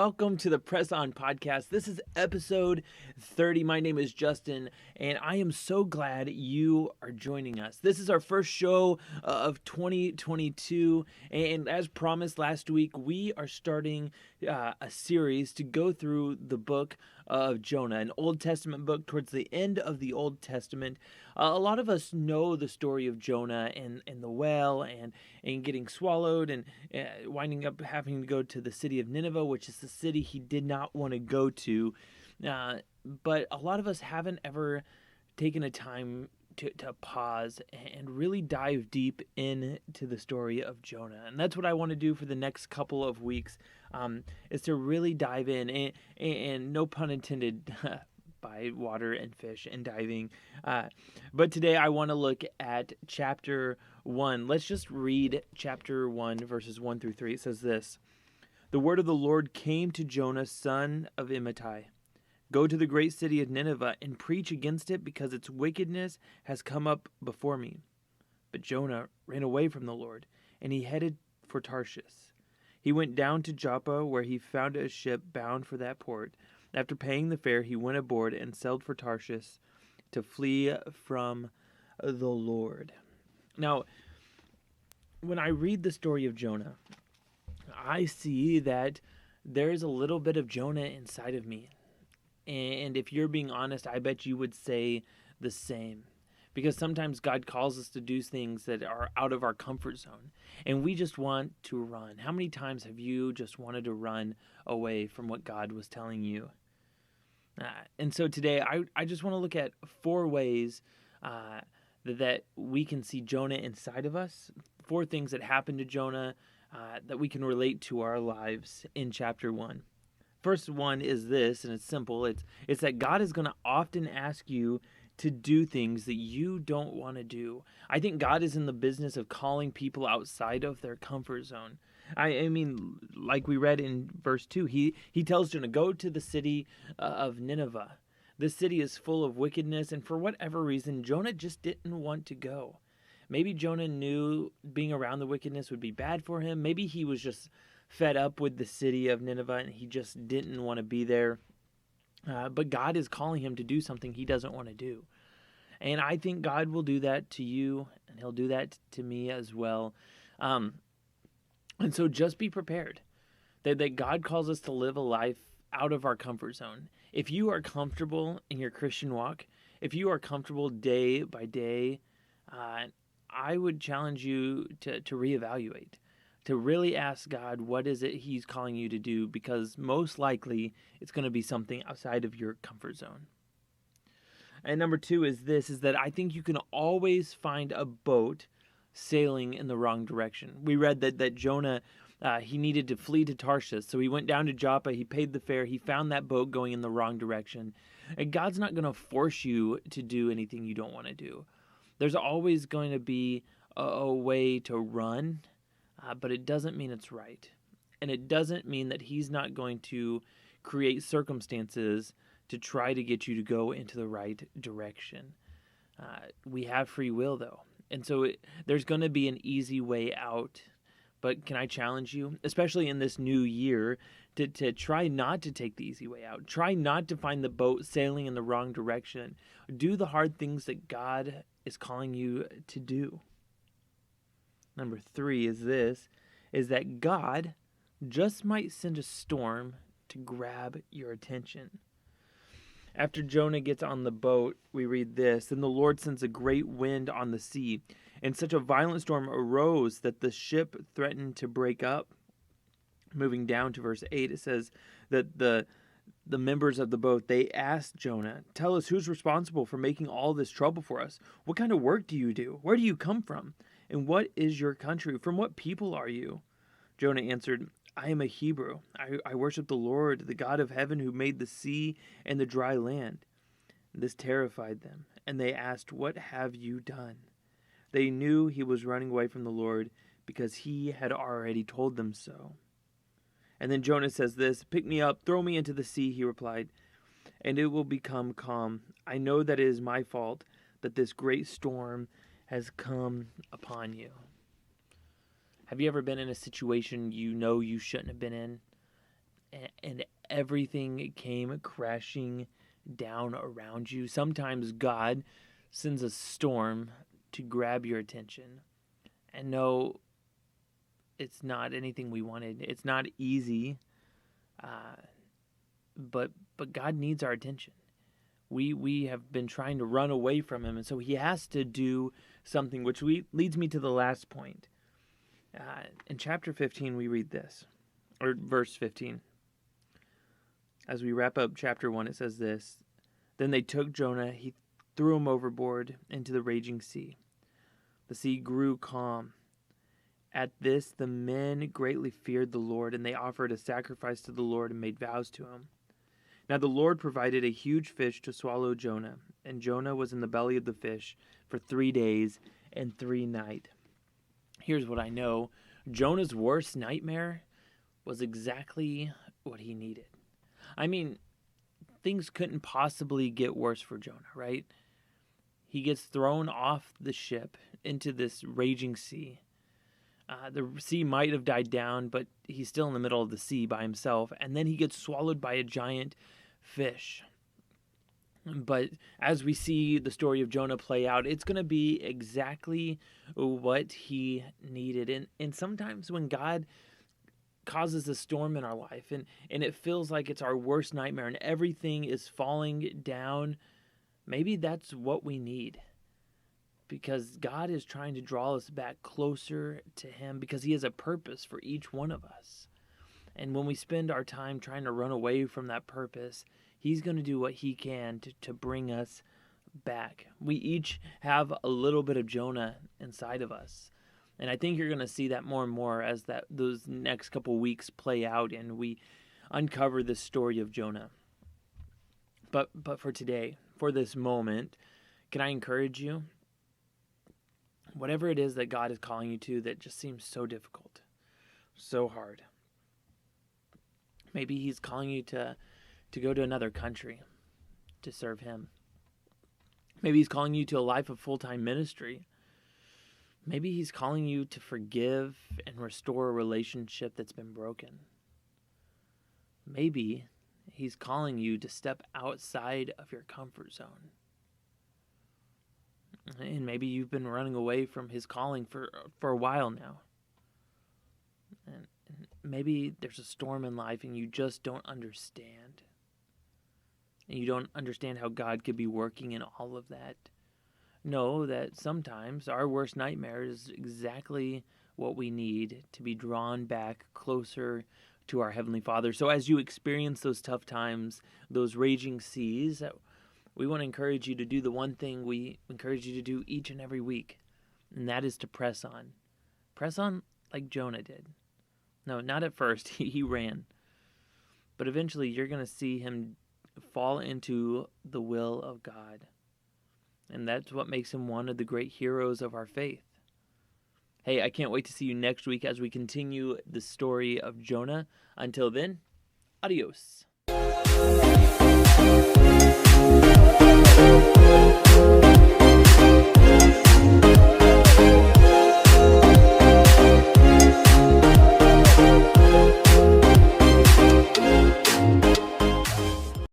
welcome to the Press On Podcast. This is episode 30. My name is Justin, and I am so glad you are joining us. This is our first show of 2022, and as promised last week, we are starting a series to go through the book of Jonah, an Old Testament book towards the end of the Old Testament. A lot of us know the story of Jonah and the whale and getting swallowed and winding up having to go to the city of Nineveh, which is the city he did not want to go to. But a lot of us haven't ever taken a time to pause and really dive deep into the story of Jonah. And that's what I want to do for the next couple of weeks, is to really dive in, and no pun intended, by water and fish and diving. But today I want to look at chapter 1. Let's just read chapter 1, verses 1 through 3. It says this: "The word of the Lord came to Jonah, son of Amittai. Go to the great city of Nineveh and preach against it, because its wickedness has come up before me." But Jonah ran away from the Lord, and he headed for Tarshish. He went down to Joppa, where he found a ship bound for that port. After paying the fare, he went aboard and sailed for Tarshish to flee from the Lord. Now, when I read the story of Jonah, I see that there's a little bit of Jonah inside of me. And if you're being honest, I bet you would say the same. Because sometimes God calls us to do things that are out of our comfort zone, and we just want to run. How many times have you just wanted to run away from what God was telling you? And so today, I just want to look at 4 ways that we can see Jonah inside of us, 4 things that happened to Jonah that we can relate to our lives in chapter 1. First one is this, and it's simple. It's that God is going to often ask you to do things that you don't want to do. I think God is in the business of calling people outside of their comfort zone. I mean, like we read in verse 2, he tells Jonah, go to the city of Nineveh. This city is full of wickedness, and for whatever reason, Jonah just didn't want to go. Maybe Jonah knew being around the wickedness would be bad for him. Maybe he was just fed up with the city of Nineveh and he just didn't want to be there. But God is calling him to do something he doesn't want to do. And I think God will do that to you, and he'll do that to me as well. And so just be prepared that God calls us to live a life out of our comfort zone. If you are comfortable in your Christian walk, if you are comfortable day by day, I would challenge you to reevaluate, to really ask God, what is it he's calling you to do? Because most likely it's going to be something outside of your comfort zone. And number 2 is that I think you can always find a boat sailing in the wrong direction. We read that Jonah, he needed to flee to Tarshish. So he went down to Joppa, he paid the fare, he found that boat going in the wrong direction. And God's not going to force you to do anything you don't want to do. There's always going to be a way to run, but it doesn't mean it's right. And it doesn't mean that he's not going to create circumstances to try to get you to go into the right direction. We have free will, though. And so there's going to be an easy way out. But can I challenge you, especially in this new year, to try not to take the easy way out. Try not to find the boat sailing in the wrong direction. Do the hard things that God is calling you to do. Number 3 is that God just might send a storm to grab your attention. After Jonah gets on the boat, we read this: "Then the Lord sends a great wind on the sea, and such a violent storm arose that the ship threatened to break up." Moving down to verse 8, it says that the members of the boat, they asked Jonah, "Tell us, who's responsible for making all this trouble for us? What kind of work do you do? Where do you come from? And what is your country? From what people are you?" Jonah answered, "I am a Hebrew. I worship the Lord, the God of heaven, who made the sea and the dry land." This terrified them, and they asked, "What have you done?" They knew he was running away from the Lord because he had already told them so. And then Jonah says this: "Pick me up, throw me into the sea," he replied, "and it will become calm. I know that it is my fault that this great storm has come upon you." Have you ever been in a situation you know you shouldn't have been in? and everything came crashing down around you. Sometimes God sends a storm to grab your attention. And no, it's not anything we wanted. It's not easy, but God needs our attention. We have been trying to run away from him, and so he has to do something, which leads me to the last point. In chapter 15, we read this, or verse 15. As we wrap up chapter 1, it says this: Then they took Jonah, he threw him overboard into the raging sea. The sea grew calm. At this, the men greatly feared the Lord, and they offered a sacrifice to the Lord and made vows to him. Now the Lord provided a huge fish to swallow Jonah, and Jonah was in the belly of the fish for 3 days and 3 nights. Here's what I know. Jonah's worst nightmare was exactly what he needed. I mean, things couldn't possibly get worse for Jonah, right? He gets thrown off the ship into this raging sea. The sea might have died down, but he's still in the middle of the sea by himself. And then he gets swallowed by a giant fish. But as we see the story of Jonah play out, it's going to be exactly what he needed. And sometimes when God causes a storm in our life and it feels like it's our worst nightmare and everything is falling down, maybe that's what we need. Because God is trying to draw us back closer to him, because he has a purpose for each one of us. And when we spend our time trying to run away from that purpose, he's going to do what he can to bring us back. We each have a little bit of Jonah inside of us. And I think you're going to see that more and more as those next couple weeks play out and we uncover this story of Jonah. But for today, for this moment, can I encourage you? Whatever it is that God is calling you to that just seems so difficult, so hard. Maybe he's calling you to go to another country to serve him. Maybe he's calling you to a life of full-time ministry. Maybe he's calling you to forgive and restore a relationship that's been broken. Maybe he's calling you to step outside of your comfort zone. And maybe you've been running away from his calling for a while now. And maybe there's a storm in life and you just don't understand. And you don't understand how God could be working in all of that. Know that sometimes our worst nightmare is exactly what we need to be drawn back closer to our Heavenly Father. So as you experience those tough times, those raging seas, we want to encourage you to do the one thing we encourage you to do each and every week, and that is to press on. Press on like Jonah did. No, not at first. He ran. But eventually you're going to see him fall into the will of God. And that's what makes him one of the great heroes of our faith. Hey, I can't wait to see you next week as we continue the story of Jonah. Until then, adios.